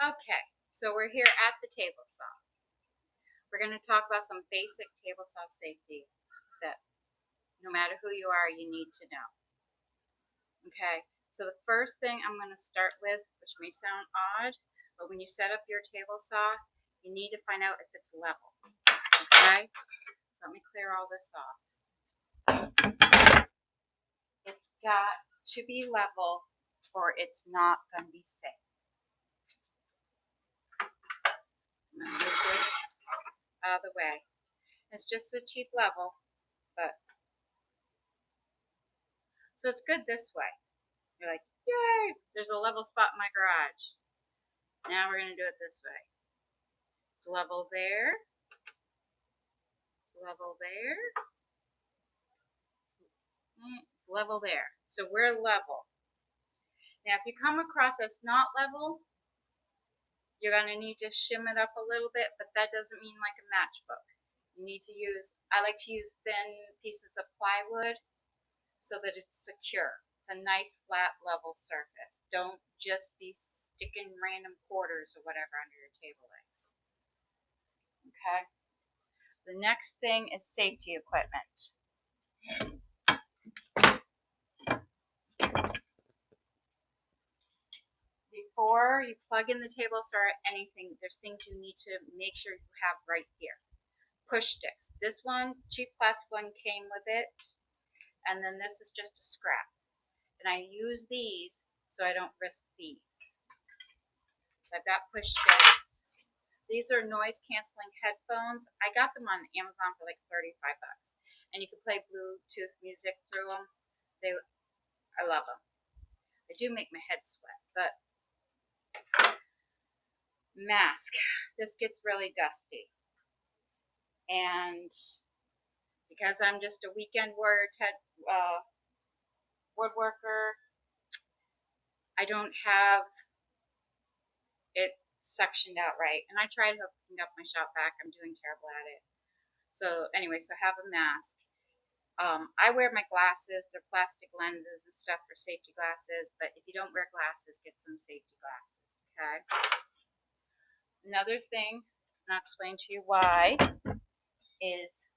Okay, so we're here at the table saw. We're going to talk about some basic table saw safety that no matter who you are, you need to know. Okay, so the first thing I'm going to start with, which may sound odd, but when you set up your table saw, you need to find out if it's level. Okay, so let me clear all this off. It's got to be level or it's not going to be safe. I'm going to move this out of the way. It's just a cheap level, but so it's good this way. You're like, yay, there's a level spot in my garage. Now we're going to do it this way. It's level there. It's level there. It's level there. So we're level. Now, if you come across that's not level, you're going to need to shim it up a little bit, but that doesn't mean like a matchbook. You need to use, I like to use thin pieces of plywood so that it's secure. It's a nice flat level surface. Don't just be sticking random quarters or whatever under your table legs. Okay. The next thing is safety equipment. Before you plug in the table saw or anything, there's things you need to make sure you have right here. Push sticks. This one, cheap plastic one, came with it, and then this is just a scrap. And I use these so I don't risk these. So I've got push sticks. These are noise canceling headphones. I got them on Amazon for like 35 bucks. And you can play Bluetooth music through them. I love them. They do make my head sweat, but mask. This gets really dusty. And because I'm just a weekend warrior woodworker, I don't have it sectioned out right. And I tried hooking up my shop vac. I'm doing terrible at it. So anyway, so have a mask. I wear my glasses. They're plastic lenses and stuff for safety glasses. But if you don't wear glasses, get some safety glasses, okay? Another thing, and I'll explain to you why, is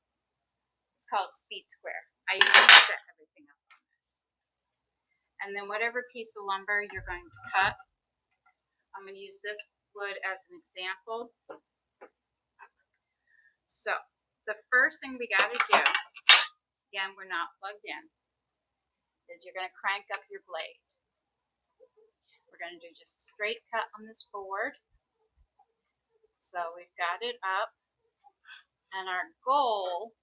it's called Speed Square. I usually set everything up on this. And then whatever piece of lumber you're going to cut, I'm going to use this wood as an example. So the first thing we got to do, again, we're not plugged in, is you're going to crank up your blade. We're going to do just a straight cut on this board. So we've got it up, and our goal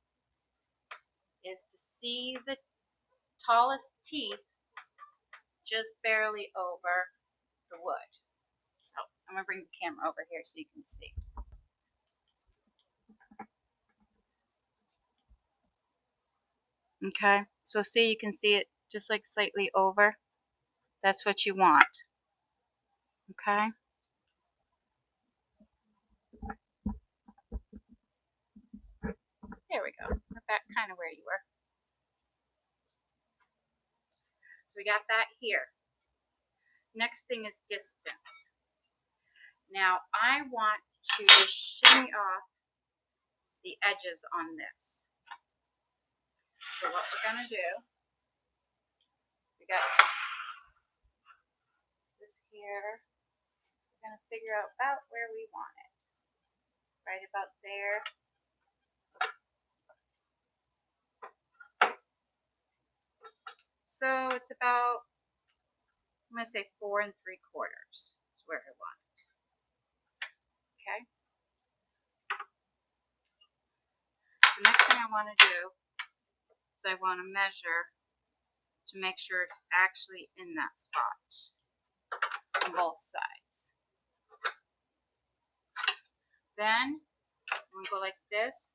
is to see the tallest teeth just barely over the wood. So I'm going to bring the camera over here so you can see. Okay, so see, you can see it just like slightly over. That's what you want. Okay. There we go. We're back kind of where you were. So we got that here. Next thing is distance. Now I want to just shimmy off the edges on this. So what we're going to do, we got this here. We're going to figure out about where we want it. Right about there. So it's about, I'm going to say 4 3/4 is where I want it. Okay. The next thing I want to do is I want to measure to make sure it's actually in that spot on both sides. Then we go like this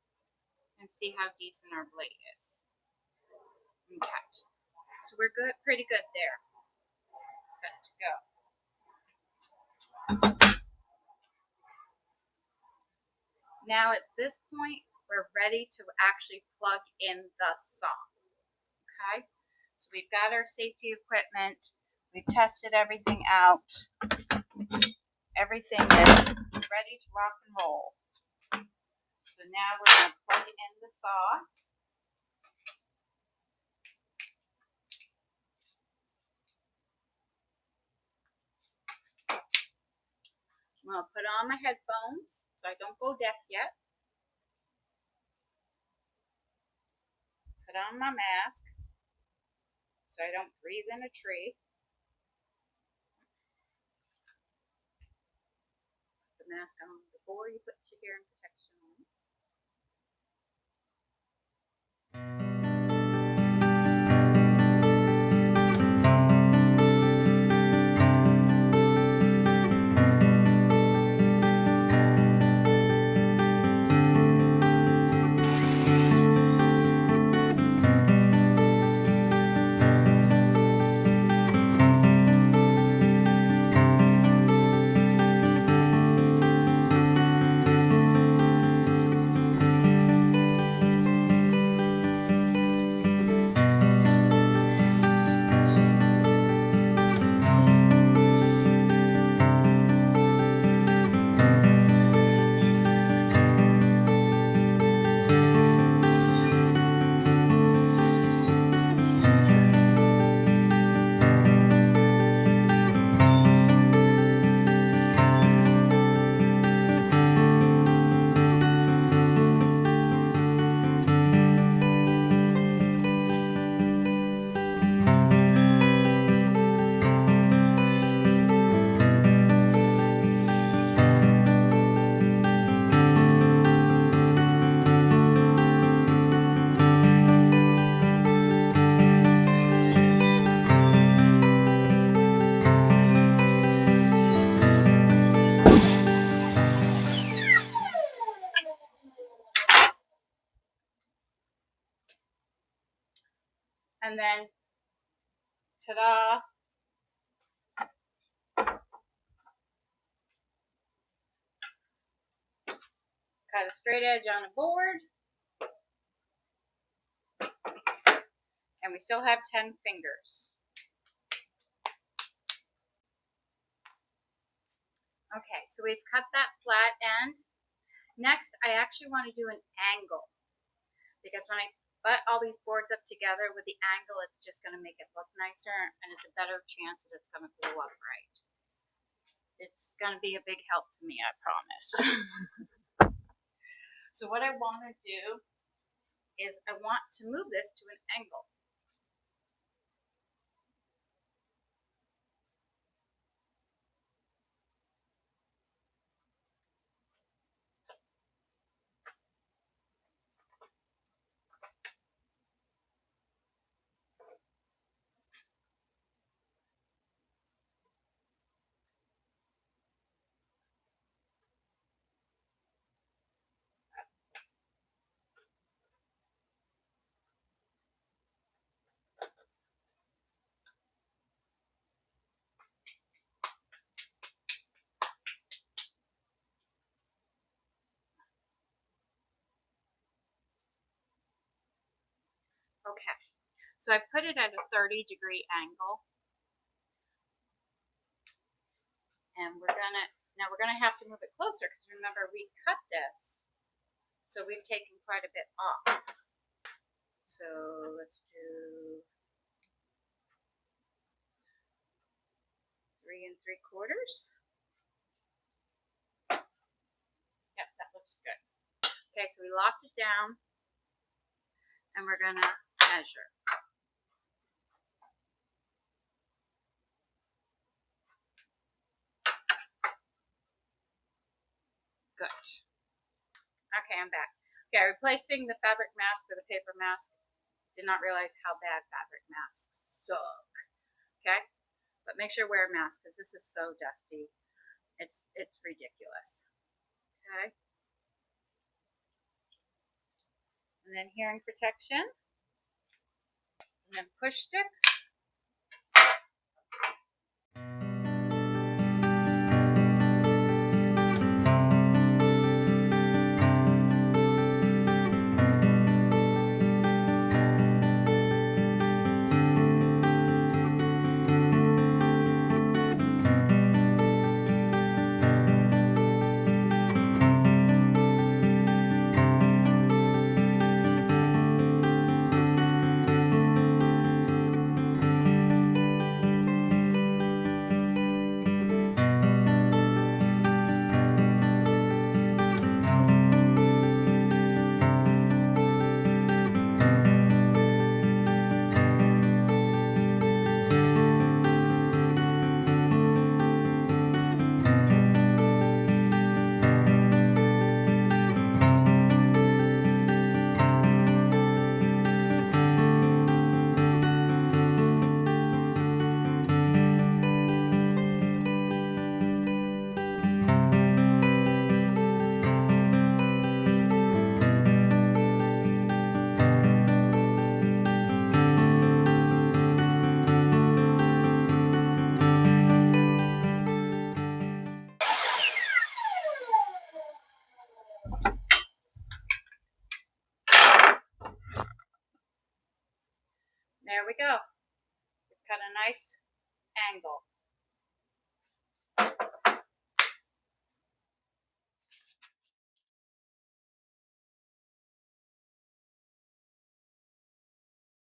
and see how decent our blade is. Okay. So we're good, pretty good there. Set to go. Now at this point, we're ready to actually plug in the saw. Okay, so we've got our safety equipment. We've tested everything out. everything is ready to rock and roll. So now we're going to plug in the saw. I'm going to put on my headphones so I don't go deaf yet. Put on my mask so I don't breathe in a tree. Put the mask on before you put your hearing protection on. And then, ta-da! Got a straight edge on a board. And we still have 10 fingers. Okay, so we've cut that flat end. Next, I actually want to do an angle, because when I butt all these boards up together with the angle, it's just going to make it look nicer, and it's a better chance that it's going to glue up right. It's going to be a big help to me, I promise. So what I want to do is I want to move this to an angle. Okay, so I put it at a 30-degree angle, and we're gonna have to move it closer, because remember we cut this, so we've taken quite a bit off. So let's do 3 3/4. Yep, that looks good. Okay, so we locked it down, and we're gonna measure. Good. Okay, I'm back. Okay, replacing the fabric mask with a paper mask. Did not realize how bad fabric masks suck. Okay, but make sure you wear a mask, because this is so dusty. It's ridiculous. Okay, and then hearing protection, and then push sticks. There we go. We've cut a nice angle.